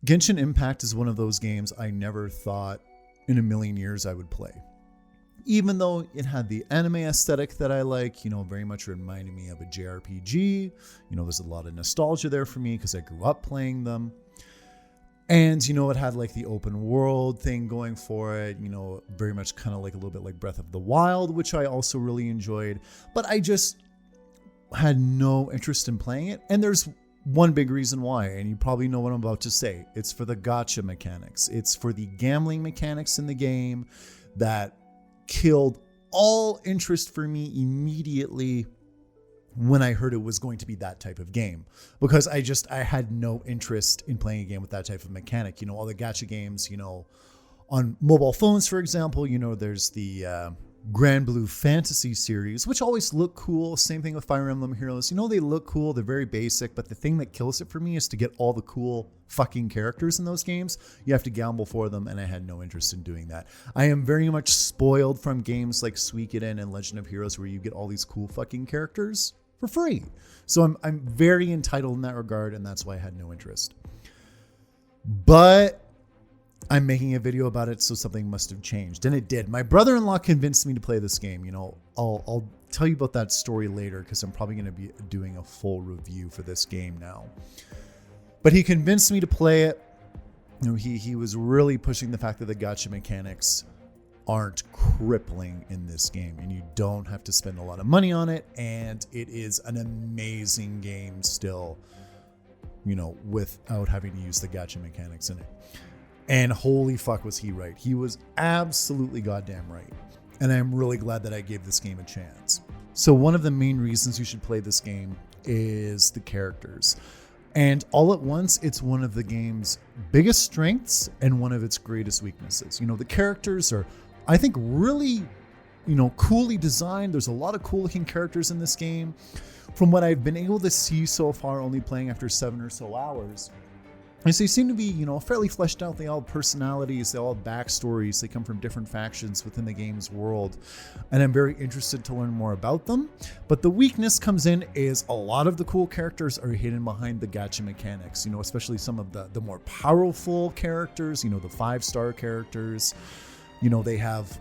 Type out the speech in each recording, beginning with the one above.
Genshin Impact is one of those games I never thought in a million years I would play. Even though it had the anime aesthetic that I like, very much reminding me of a JRPG. There's a lot of nostalgia there for me because I grew up playing them. And, it had like the open world thing going for it, very much kind of like a little bit like Breath of the Wild, which I also really enjoyed. But I just had no interest in playing it. And there's one big reason why, and you probably know what I'm about to say. It's for the gacha mechanics. It's for the gambling mechanics in the game that killed all interest for me immediately when I heard it was going to be that type of game, because I had no interest in playing a game with that type of mechanic. All the gacha games, on mobile phones, for example, there's the Grand Blue Fantasy series, which always look cool. Same thing with Fire Emblem Heroes. They look cool. They're very basic, but the thing that kills it for me is to get all the cool fucking characters in those games. You have to gamble for them, and I had no interest in doing that. I am very much spoiled from games like Suikoden and Legend of Heroes, where you get all these cool fucking characters for free. So I'm very entitled in that regard, and that's why I had no interest. But I'm making a video about it, so something must have changed. And it did. My brother-in-law convinced me to play this game. I'll tell you about that story later, because I'm probably going to be doing a full review for this game now. But he convinced me to play it. He was really pushing the fact that the gacha mechanics aren't crippling in this game, and you don't have to spend a lot of money on it, and it is an amazing game still, without having to use the gacha mechanics in it. And holy fuck was he right. He was absolutely goddamn right. And I'm really glad that I gave this game a chance. So one of the main reasons you should play this game is the characters. And all at once, it's one of the game's biggest strengths and one of its greatest weaknesses. The characters are, I think, really, coolly designed. There's a lot of cool looking characters in this game. From what I've been able to see so far, only playing after 7 or so hours, and so they seem to be, fairly fleshed out. They all have personalities, they all have backstories. They come from different factions within the game's world. And I'm very interested to learn more about them. But the weakness comes in is a lot of the cool characters are hidden behind the gacha mechanics, especially some of the more powerful characters, the 5-star characters. They have,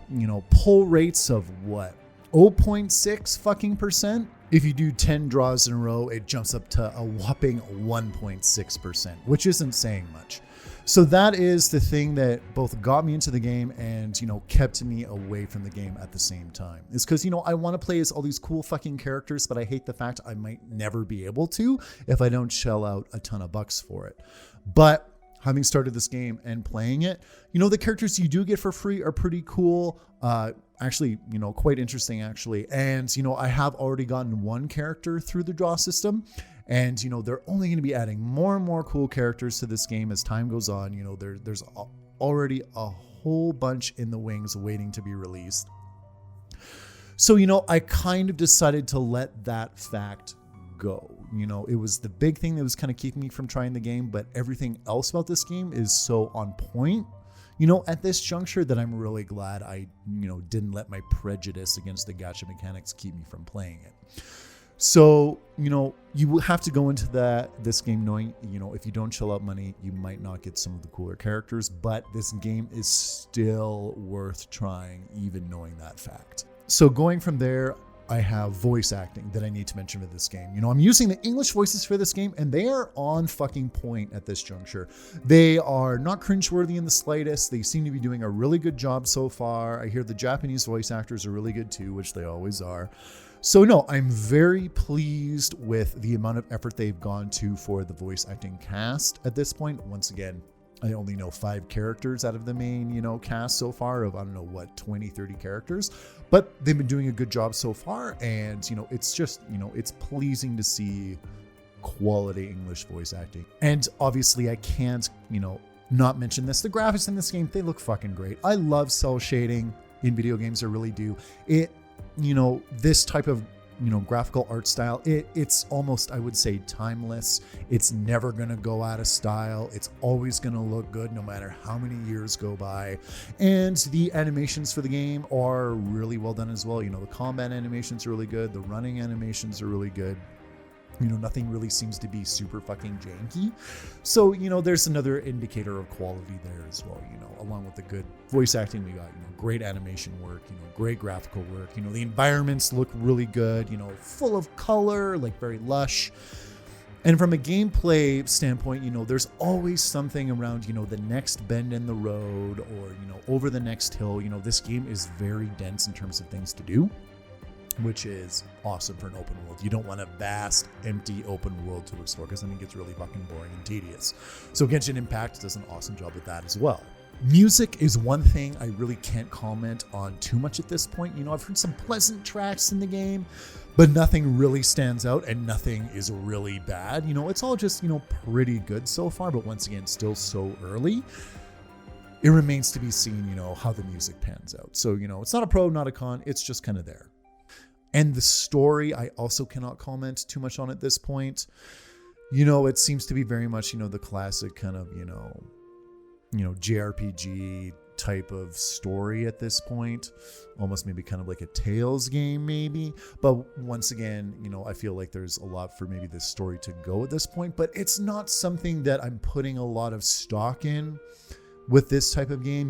pull rates of what? 0.6 fucking percent. If you do 10 draws in a row, it jumps up to a whopping 1.6%, which isn't saying much. So that is the thing that both got me into the game and, kept me away from the game at the same time. It's because, I want to play as all these cool fucking characters, but I hate the fact I might never be able to if I don't shell out a ton of bucks for it. But having started this game and playing it, the characters you do get for free are pretty cool. Actually, quite interesting, actually. And, I have already gotten one character through the draw system. And, they're only going to be adding more and more cool characters to this game as time goes on. There's already a whole bunch in the wings waiting to be released. So, I kind of decided to let that fact go. It was the big thing that was kind of keeping me from trying the game, but everything else about this game is so on point, at this juncture, that I'm really glad I, didn't let my prejudice against the gacha mechanics keep me from playing it. So, you will have to go into this game knowing, if you don't shell out money, you might not get some of the cooler characters, but this game is still worth trying, even knowing that fact. So going from there, I have voice acting that I need to mention with this game. I'm using the English voices for this game, and they are on fucking point at this juncture. They are not cringeworthy in the slightest. They seem to be doing a really good job so far. I hear the Japanese voice actors are really good too, which they always are. So no, I'm very pleased with the amount of effort they've gone to for the voice acting cast at this point. Once again, I only know 5 characters out of the main, cast so far of, 20, 30 characters. But they've been doing a good job so far. And, it's just, it's pleasing to see quality English voice acting. And obviously I can't, not mention this. The graphics in this game, they look fucking great. I love cell shading in video games. I really do. This type of graphical art style, it's almost, I would say, timeless. It's never going to go out of style. It's always going to look good no matter how many years go by. And the animations for the game are really well done as well. The combat animations are really good. The running animations are really good. Nothing really seems to be super fucking janky. So, there's another indicator of quality there as well, along with the good voice acting we got, great animation work, great graphical work, the environments look really good, full of color, like very lush. And from a gameplay standpoint, there's always something around, the next bend in the road or, over the next hill. This game is very dense in terms of things to do, which is awesome for an open world. You don't want a vast, empty open world to explore because then it gets really fucking boring and tedious. So Genshin Impact does an awesome job with that as well. Music is one thing I really can't comment on too much at this point. I've heard some pleasant tracks in the game, but nothing really stands out and nothing is really bad. It's all just, pretty good so far, but once again, still so early. It remains to be seen, how the music pans out. So, it's not a pro, not a con. It's just kind of there. And the story, I also cannot comment too much on at this point. It seems to be very much, the classic kind of, JRPG type of story at this point. Almost maybe kind of like a Tales game maybe. But once again, I feel like there's a lot for maybe this story to go at this point. But it's not something that I'm putting a lot of stock in with this type of game.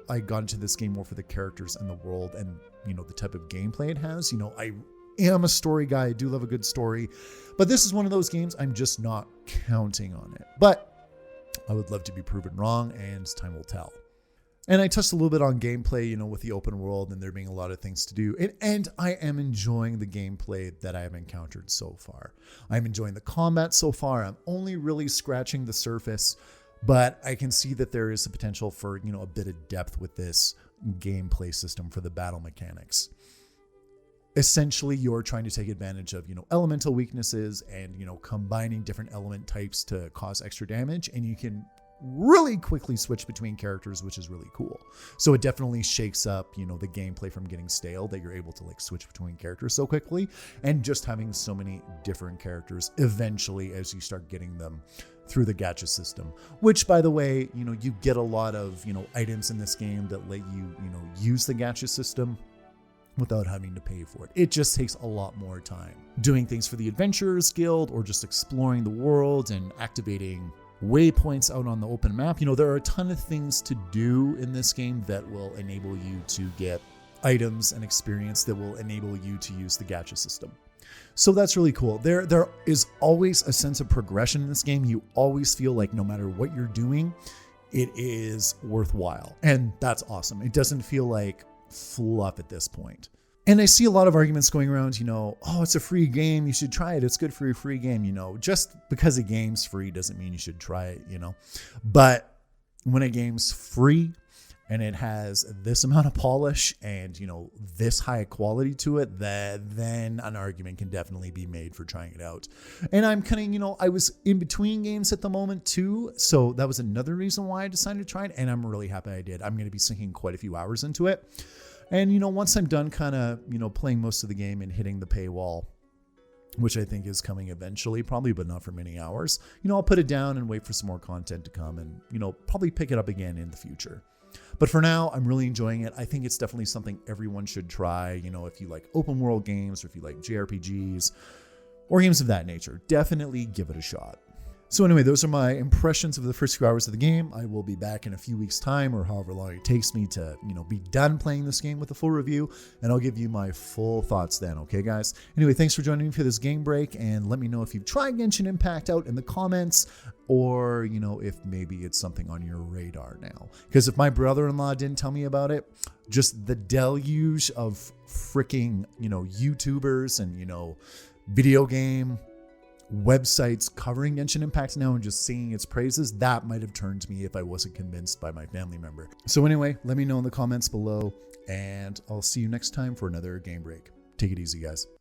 I got into this game more for the characters and the world and, the type of gameplay it has. I am a story guy. I do love a good story. But this is one of those games I'm just not counting on it. But I would love to be proven wrong, and time will tell. And I touched a little bit on gameplay, with the open world and there being a lot of things to do. And I am enjoying the gameplay that I have encountered so far. I'm enjoying the combat so far. I'm only really scratching the surface, but I can see that there is a potential for, a bit of depth with this gameplay system for the battle mechanics. Essentially, you're trying to take advantage of, elemental weaknesses and, combining different element types to cause extra damage. And you can really quickly switch between characters, which is really cool. So it definitely shakes up, the gameplay from getting stale, that you're able to switch between characters so quickly, and just having so many different characters eventually as you start getting them through the gacha system, which, by the way, you get a lot of, items in this game that let you, use the gacha system without having to pay for it. It just takes a lot more time doing things for the Adventurers Guild or just exploring the world and activating waypoints out on the open map. There are a ton of things to do in this game that will enable you to get items and experience that will enable you to use the gacha system. So that's really cool. There is always a sense of progression in this game. You always feel like no matter what you're doing, it is worthwhile. And that's awesome. It doesn't feel like fluff at this point. And I see a lot of arguments going around, oh, it's a free game, you should try it, it's good for your free game. Just because a game's free doesn't mean you should try it. But when a game's free and it has this amount of polish and, this high quality to it, then an argument can definitely be made for trying it out. And I'm kind of, I was in between games at the moment too. So that was another reason why I decided to try it. And I'm really happy I did. I'm going to be sinking quite a few hours into it. And, once I'm done kind of, playing most of the game and hitting the paywall, which I think is coming eventually, probably, but not for many hours, I'll put it down and wait for some more content to come and, probably pick it up again in the future. But for now, I'm really enjoying it. I think it's definitely something everyone should try. If you like open world games or if you like JRPGs or games of that nature, definitely give it a shot. So anyway, those are my impressions of the first few hours of the game. I will be back in a few weeks' time or however long it takes me to, be done playing this game with a full review, and I'll give you my full thoughts then, okay, guys? Anyway, thanks for joining me for this game break, and let me know if you've tried Genshin Impact out in the comments, or, if maybe it's something on your radar now. Because if my brother-in-law didn't tell me about it, just the deluge of freaking, YouTubers and, video game websites covering Genshin Impact now and just singing its praises, that might have turned me if I wasn't convinced by my family member. So anyway, let me know in the comments below, and I'll see you next time for another game break. Take it easy, guys.